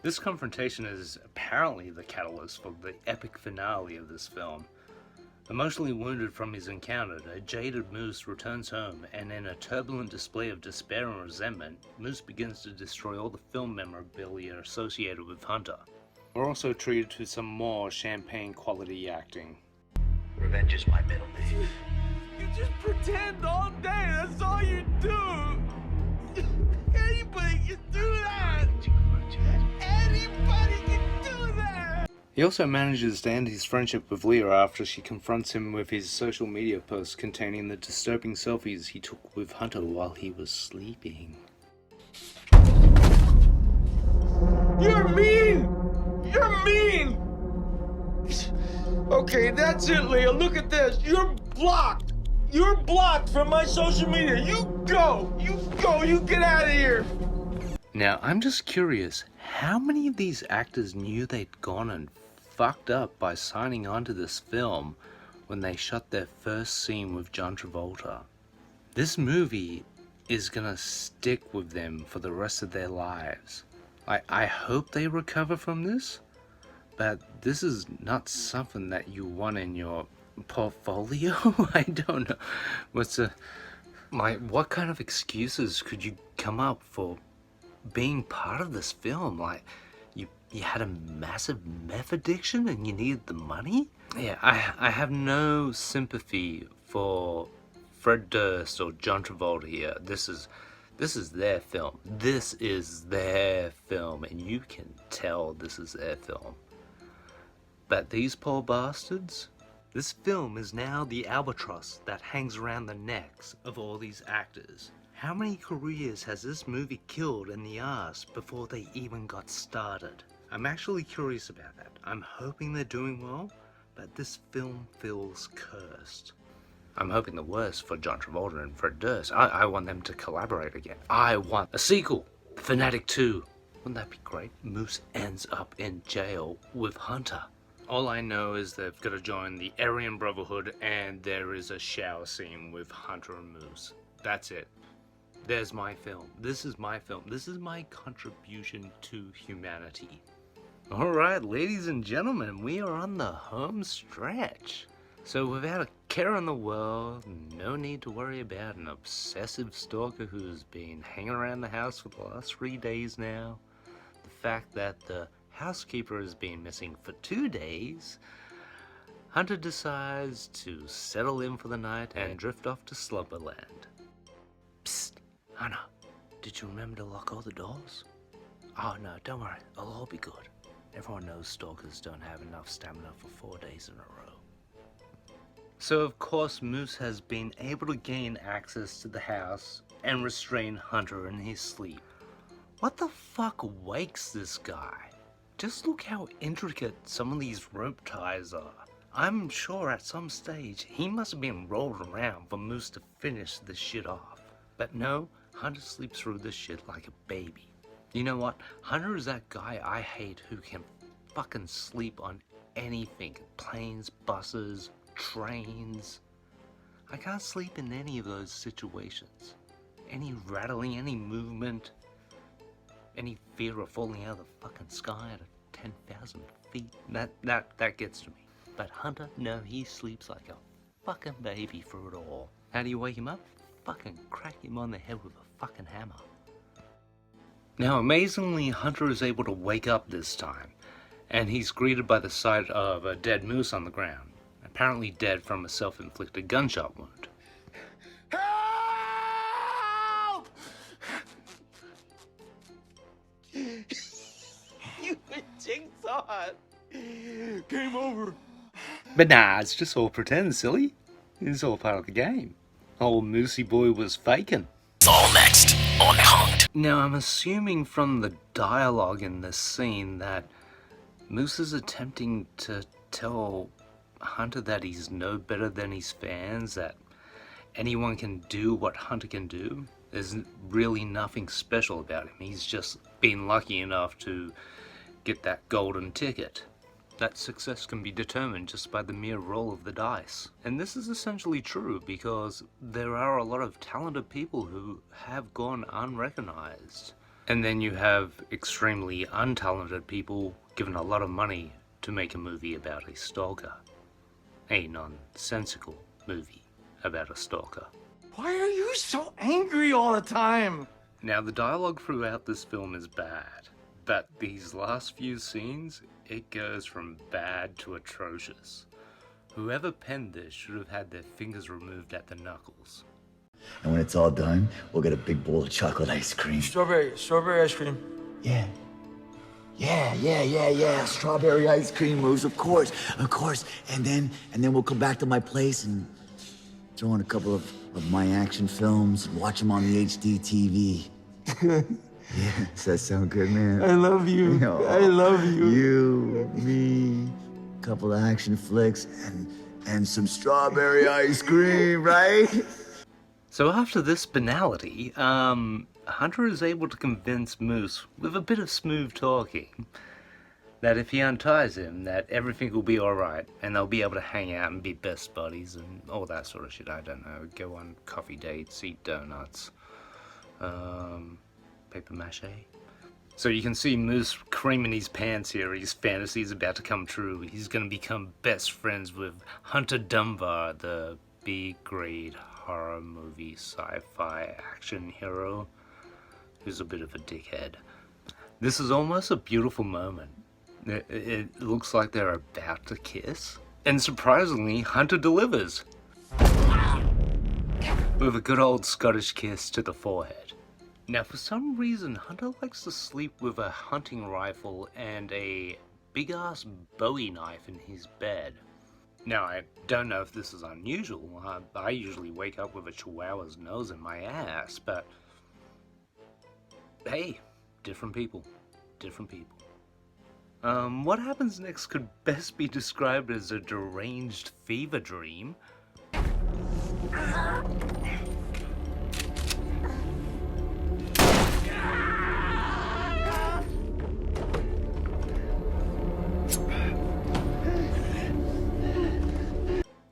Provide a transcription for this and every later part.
This confrontation is apparently the catalyst for the epic finale of this film. Emotionally wounded from his encounter, a jaded Moose returns home, and in a turbulent display of despair and resentment, Moose begins to destroy all the film memorabilia associated with Hunter. We're also treated to some more champagne quality acting. Revenge is my middle name. You just pretend all day, that's all you do! Anybody can do that! Anybody can do that! He also manages to end his friendship with Leah after she confronts him with his social media posts containing the disturbing selfies he took with Hunter while he was sleeping. You're mean! You're mean! Okay, that's it, Leah. Look at this. You're blocked. You're blocked from my social media. You go. You go. You get out of here. Now, I'm just curious, how many of these actors knew they'd gone and fucked up by signing on to this film when they shot their first scene with John Travolta? This movie is gonna stick with them for the rest of their lives. I hope they recover from this, but this is not something that you want in your portfolio. I don't know. What kind of excuses could you come up for being part of this film? Like, you had a massive meth addiction and you needed the money? Yeah, I have no sympathy for Fred Durst or John Travolta here. This is their film. This is their film, and you can tell this is their film. But these poor bastards, this film is now the albatross that hangs around the necks of all these actors. How many careers has this movie killed in the ass before they even got started? I'm actually curious about that. I'm hoping they're doing well, but this film feels cursed. I'm hoping the worst for John Travolta and Fred Durst. I want them to collaborate again. I want a sequel, Fanatic 2. Wouldn't that be great? Moose ends up in jail with Hunter. All I know is they've got to join the Aryan Brotherhood, and there is a shower scene with Hunter and Moose. That's it. There's my film. This is my film. This is my contribution to humanity. Alright, ladies and gentlemen, we are on the home stretch. So without a care in the world, no need to worry about an obsessive stalker who's been hanging around the house for the last 3 days now, the fact that the housekeeper has been missing for 2 days, Hunter decides to settle in for the night and drift off to Slumberland. Psst, Hunter, did you remember to lock all the doors? Oh no, don't worry, it'll all be good. Everyone knows stalkers don't have enough stamina for 4 days in a row. So of course Moose has been able to gain access to the house and restrain Hunter in his sleep. What the fuck wakes this guy? Just look how intricate some of these rope ties are. I'm sure at some stage he must have been rolled around for Moose to finish this shit off. But no, Hunter sleeps through this shit like a baby. You know what? Hunter is that guy I hate who can fucking sleep on anything. Planes, buses, trains. I can't sleep in any of those situations. Any rattling, any movement, any fear of falling out of the fucking sky at 10,000 feet. That gets to me. But Hunter, no, he sleeps like a fucking baby through it all. How do you wake him up? Fucking crack him on the head with a fucking hammer. Now, amazingly, Hunter is able to wake up this time, and he's greeted by the sight of a dead moose on the ground, apparently dead from a self-inflicted gunshot wound. Help! You jigsaw it. Game over. But nah, it's just all pretend, silly. It's all part of the game. Old Moosey boy was faking. All next on Punked. Now, I'm assuming from the dialogue in this scene that Moose is attempting to tell Hunter that he's no better than his fans, that anyone can do what Hunter can do. There's really nothing special about him. He's just been lucky enough to get that golden ticket. That success can be determined just by the mere roll of the dice. And this is essentially true because there are a lot of talented people who have gone unrecognized. And then you have extremely untalented people given a lot of money to make a movie about a stalker. A nonsensical movie about a stalker. Why are you so angry all the time? Now, the dialogue throughout this film is bad, but these last few scenes, it goes from bad to atrocious. Whoever penned this should have had their fingers removed at the knuckles. And when it's all done, we'll get a big bowl of chocolate ice cream. Strawberry ice cream. Yeah. Yeah. Strawberry ice cream, Moose, of course. And then we'll come back to my place and throw on a couple of my action films and watch them on the HD TV. Yeah, does that sound good, man? I love you. I love you. You, me, couple of action flicks, and some strawberry ice cream, right? So after this banality, Hunter is able to convince Moose, with a bit of smooth talking, that if he unties him, that everything will be alright, and they'll be able to hang out and be best buddies and all that sort of shit, I don't know, go on coffee dates, eat donuts, paper mache. So you can see Moose creaming his pants here, his fantasy is about to come true. He's gonna become best friends with Hunter Dunbar, the B-grade horror movie sci-fi action hero who's a bit of a dickhead. This is almost a beautiful moment. It looks like they're about to kiss, and surprisingly, Hunter delivers with a good old Scottish kiss to the forehead. Now, for some reason, Hunter likes to sleep with a hunting rifle and a big-ass Bowie knife in his bed. Now, I don't know if this is unusual. I usually wake up with a chihuahua's nose in my ass, but hey, different people. What happens next could best be described as a deranged fever dream.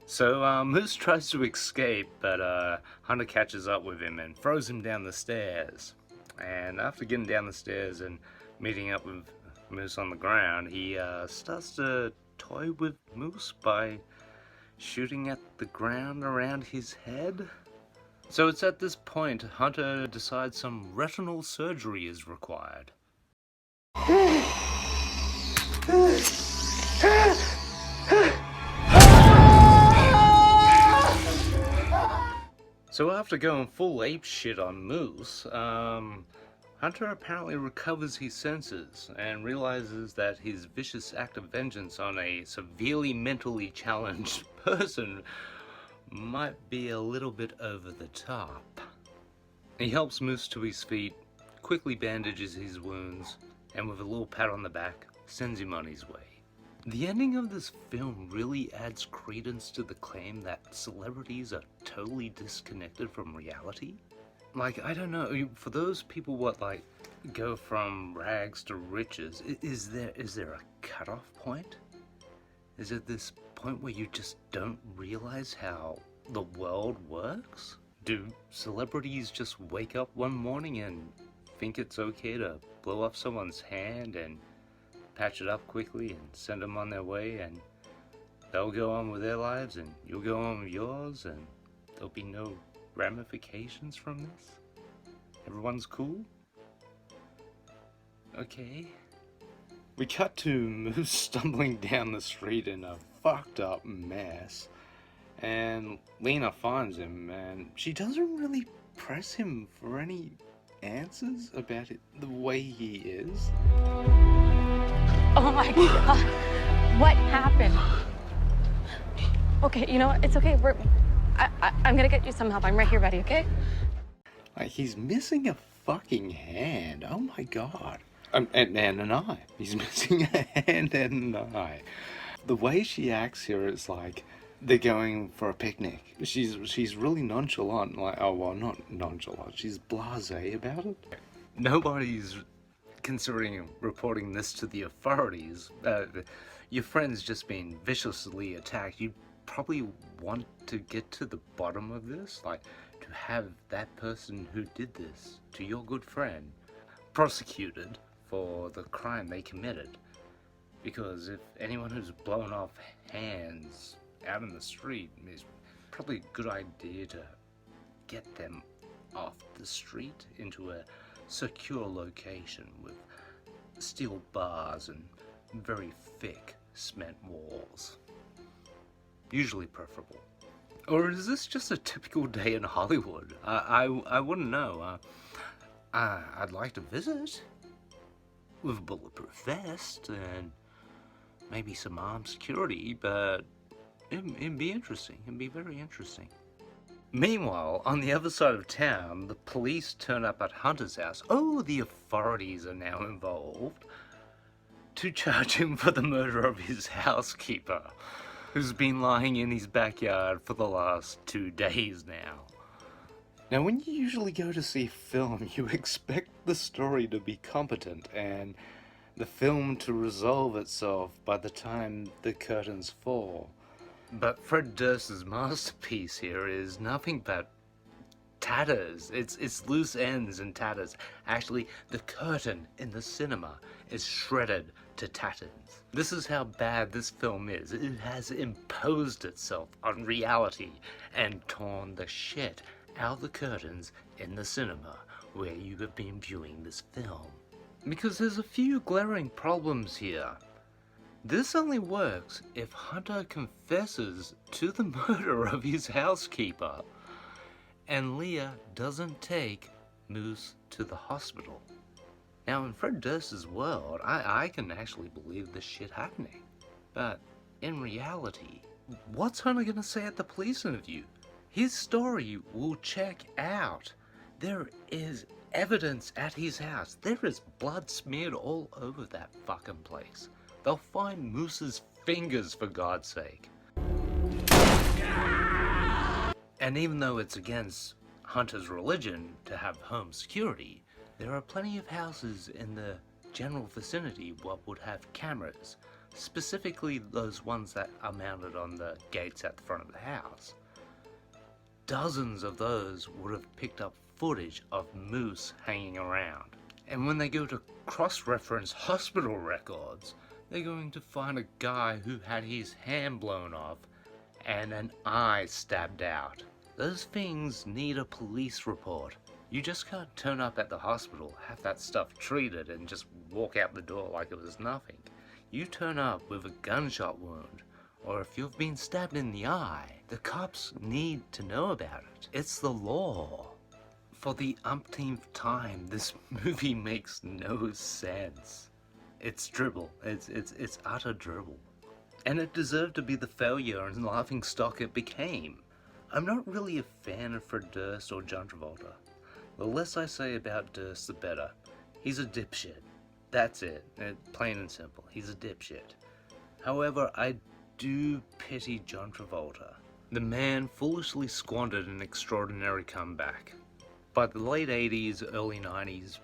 So, Moose tries to escape, but Hunter catches up with him and throws him down the stairs. And after getting down the stairs and meeting up with Moose on the ground, he starts to toy with Moose by shooting at the ground around his head. So it's at this point Hunter decides some retinal surgery is required. So after going full apeshit on Moose, Hunter apparently recovers his senses and realizes that his vicious act of vengeance on a severely mentally challenged person might be a little bit over the top. He helps Moose to his feet, quickly bandages his wounds, and with a little pat on the back, sends him on his way. The ending of this film really adds credence to the claim that celebrities are totally disconnected from reality. Like, I don't know, for those people like go from rags to riches, is there a cutoff point? Is it this point where you just don't realize how the world works? Do celebrities just wake up one morning and think it's okay to blow off someone's hand and patch it up quickly and send them on their way, and they'll go on with their lives and you'll go on with yours, and there'll be no ramifications from this? Everyone's cool? Okay. We cut to Moose stumbling down the street in a fucked up mess, and Lena finds him, and she doesn't really press him for any answers about the way he is. Oh my God, what happened? Okay, you know what? It's okay. I'm gonna get you some help. I'm right here, buddy. Okay? Like, he's missing a fucking hand. Oh my God. And an eye. He's missing a hand and an eye. The way she acts here is like they're going for a picnic. She's really nonchalant. Like, oh well, not nonchalant. She's blasé about it. Nobody's considering reporting this to the authorities. Your friend's just being viciously attacked. You probably want to get to the bottom of this, like to have that person who did this to your good friend prosecuted for the crime they committed. Because if anyone who's blown off hands out in the street, it's probably a good idea to get them off the street into a secure location with steel bars and very thick cement walls. Usually preferable. Or is this just a typical day in Hollywood? I wouldn't know. I'd like to visit with a bulletproof vest and maybe some armed security, but it'd be interesting. It'd be very interesting. Meanwhile, on the other side of town, the police turn up at Hunter's house. Oh, the authorities are now involved to charge him for the murder of his housekeeper, who's been lying in his backyard for the last 2 days now. Now, when you usually go to see a film, you expect the story to be competent and the film to resolve itself by the time the curtains fall. But Fred Durst's masterpiece here is nothing but tatters. It's loose ends and tatters. Actually, the curtain in the cinema is shredded to tatters. This is how bad this film is. It has imposed itself on reality and torn the shit out of the curtains in the cinema where you have been viewing this film. Because there's a few glaring problems here. This only works if Hunter confesses to the murder of his housekeeper and Leah doesn't take Moose to the hospital. Now, in Fred Durst's world, I can actually believe this shit happening. But in reality, what's Hunter gonna say at the police interview? His story will check out. There is evidence at his house. There is blood smeared all over that fucking place. They'll find Moose's fingers, for God's sake. And even though it's against Hunter's religion to have home security, there are plenty of houses in the general vicinity what would have cameras, specifically those ones that are mounted on the gates at the front of the house. Dozens of those would have picked up footage of Moose hanging around. And when they go to cross-reference hospital records, they're going to find a guy who had his hand blown off and an eye stabbed out. Those things need a police report. You just can't turn up at the hospital, have that stuff treated, and just walk out the door like it was nothing. You turn up with a gunshot wound, or if you've been stabbed in the eye, the cops need to know about it. It's the law. For the umpteenth time, this movie makes no sense. It's dribble. It's utter dribble. And it deserved to be the failure and laughingstock it became. I'm not really a fan of Fred Durst or John Travolta. The less I say about Durst, the better. He's a dipshit. That's it. Plain and simple. He's a dipshit. However, I do pity John Travolta. The man foolishly squandered an extraordinary comeback. By the late 80s, early 90s,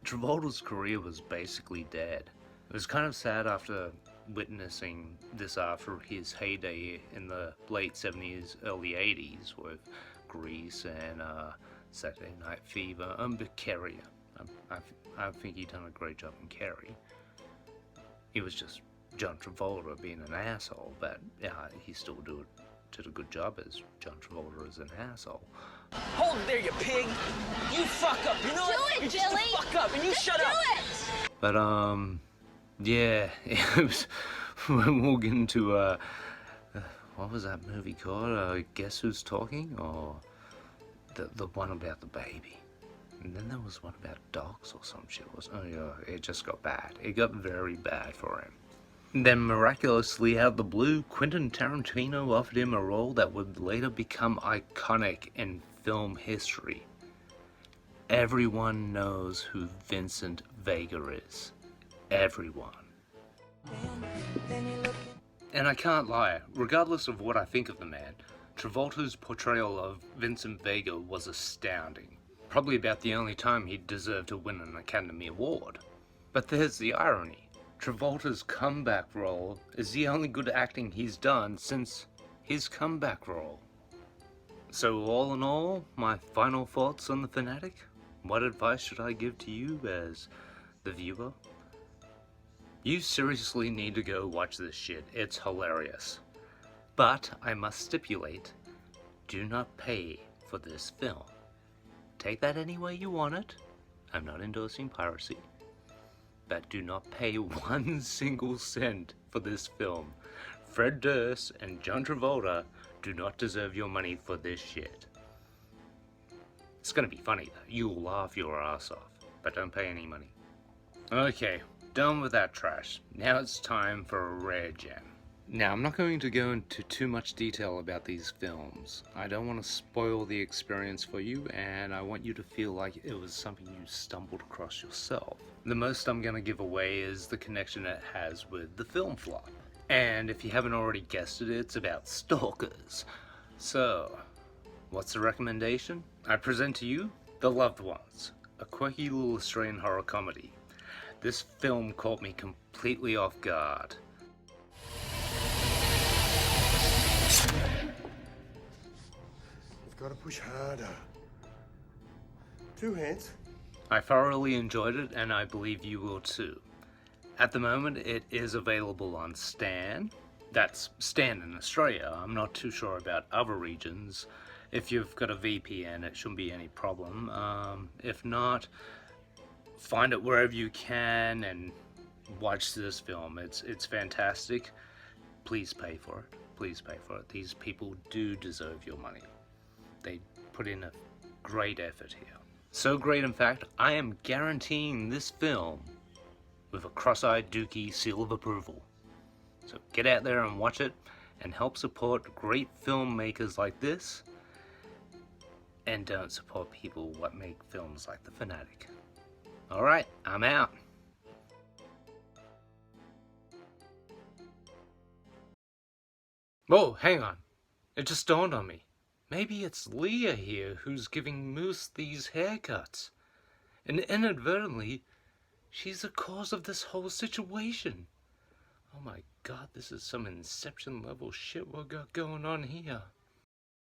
Travolta's career was basically dead. It was kind of sad after witnessing this after his heyday in the late 70s, early 80s with Grease and Saturday Night Fever, but Carrie. I think he done a great job in Carrie. He was just John Travolta being an asshole, but he still did a good job as John Travolta as an asshole. Hold there, you pig! You fuck up, you know what? Do it, You're Billy! just a fuck up, and you shut up! Do it! But yeah, it was, we'll get into what was that movie called? Guess Who's Talking? Or the one about the baby. And then there was one about dogs or some shit. Oh yeah, it just got bad. It got very bad for him. Then miraculously out of the blue, Quentin Tarantino offered him a role that would later become iconic in film history. Everyone knows who Vincent Vega is. Everyone. And I can't lie, regardless of what I think of the man, Travolta's portrayal of Vincent Vega was astounding. Probably about the only time he deserved to win an Academy Award. But there's the irony. Travolta's comeback role is the only good acting he's done since his comeback role. So all in all, my final thoughts on The Fanatic? what advice should I give to you as the viewer? You seriously need to go watch this shit. It's hilarious. But I must stipulate, do not pay for this film. Take that any way you want it. I'm not endorsing piracy. But do not pay 1 single cent for this film. Fred Durst and John Travolta do not deserve your money for this shit. It's gonna be funny though. You'll laugh your ass off. But don't pay any money. Okay, done with that trash. Now it's time for a rare gem. Now, I'm not going to go into too much detail about these films. I don't want to spoil the experience for you, and I want you to feel like it was something you stumbled across yourself. The most I'm going to give away is the connection it has with the film flop. And if you haven't already guessed it, it's about stalkers. So, what's the recommendation? I present to you The Loved Ones, a quirky little Australian horror comedy. This film caught me completely off guard. You've got to push harder. 2 hands. I thoroughly enjoyed it, and I believe you will too. At the moment, it is available on Stan. That's Stan in Australia. I'm not too sure about other regions. If you've got a VPN, it shouldn't be any problem. If not, find it wherever you can and watch this film. It's fantastic. Please pay for it. Please pay for it. These people do deserve your money. They put in a great effort here. So great, in fact, I am guaranteeing this film with a cross-eyed dookie seal of approval. So get out there and watch it and help support great filmmakers like this, and don't support people what make films like The Fanatic. Alright, I'm out. Whoa, hang on. It just dawned on me. Maybe it's Leah here who's giving Moose these haircuts. And inadvertently, she's the cause of this whole situation. Oh my god, this is some Inception level shit we got going on here.